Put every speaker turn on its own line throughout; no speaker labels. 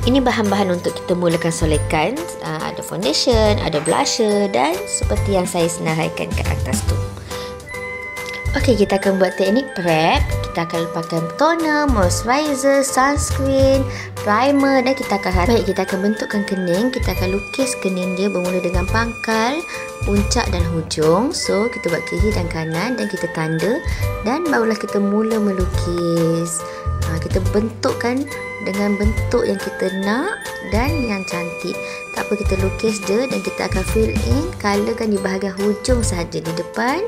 Ini bahan-bahan untuk kita mulakan solekan. Ada foundation, ada blusher dan seperti yang saya senaraikan ke atas tu. Okey, kita akan buat teknik prep. Kita akan pakai toner, moisturizer, sunscreen, primer dan kita akan baik, kita akan bentukkan kening. Kita akan lukis kening dia bermula dengan pangkal, puncak dan hujung. So, kita buat kiri dan kanan dan kita tanda dan barulah kita mula melukis. Kita bentukkan dengan bentuk yang kita nak dan yang cantik. Tak apa, kita lukis je dan kita akan fill in, colorkan di bahagian hujung sahaja. Di depan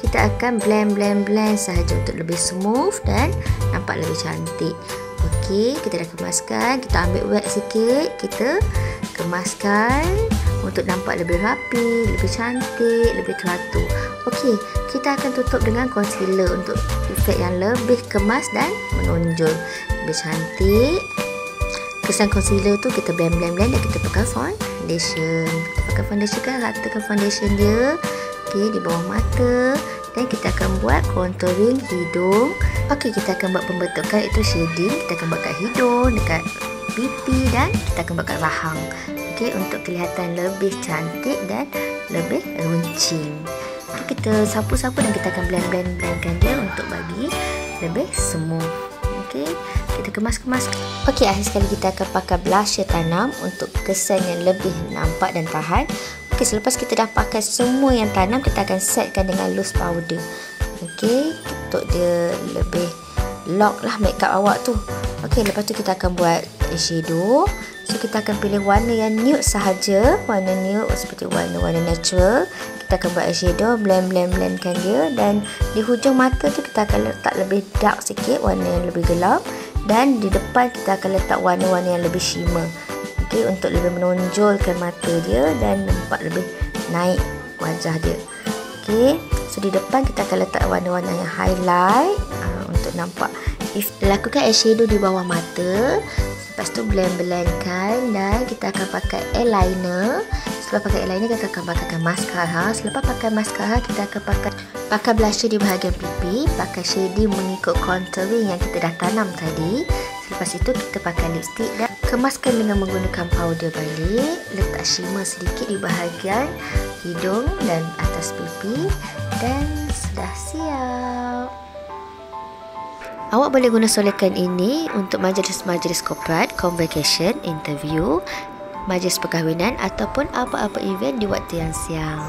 kita akan blend sahaja untuk lebih smooth dan nampak lebih cantik. Okey, kita dah kemaskan. Kita ambil wax sikit, kita kemaskan untuk nampak lebih rapi, lebih cantik, lebih teratur. Okey, kita akan tutup dengan concealer untuk efek yang lebih kemas dan menonjol, lebih cantik. Kesan concealer tu kita blend dan kita pakai foundation. Kita pakai foundation kan, ratakan foundation dia. Okey, di bawah mata dan kita akan buat contouring hidung. Okey, kita akan buat pembentukan itu shading. Kita akan buat kat hidung, dekat pipi dan kita akan buat kat rahang. Okey, untuk kelihatan lebih cantik dan lebih runcing. Kita sapu-sapu dan kita akan blendkan dia untuk bagi lebih smooth. Okey, kita kemas-kemas. Okey, akhir sekali kita akan pakai blusher tanam untuk kesan yang lebih nampak dan tahan. Okey, selepas kita dah pakai semua yang tanam, kita akan setkan dengan loose powder. Okey, untuk dia lebih lock lah makeup awak tu. Okey, lepas tu kita akan buat eyeshadow. So, kita akan pilih warna yang nude sahaja. Warna nude seperti warna natural. Kita akan buat eyeshadow, blendkan dia. Dan di hujung mata tu kita akan letak lebih dark sikit, warna yang lebih gelap. Dan di depan kita akan letak warna-warna yang lebih shimmer. Okey, untuk lebih menonjolkan mata dia dan nampak lebih naik wajah dia. Okey, so di depan kita akan letak warna-warna yang highlight untuk nampak. Lakukan eyeshadow di bawah mata. Lepas tu blendkan dan kita akan pakai eyeliner. Setelah pakai eyeliner kita akan pakai mascara. Selepas pakai mascara kita akan pakai blusher di bahagian pipi, pakai shading mengikut contouring yang kita dah tanam tadi. Selepas itu kita pakai lipstick dan kemaskan dengan menggunakan powder balik. Letak shimmer sedikit di bahagian hidung dan atas pipi dan sudah siap. Awak boleh guna solekan ini untuk majlis-majlis korporat, convocation, interview, majlis perkahwinan ataupun apa-apa event di waktu yang siang.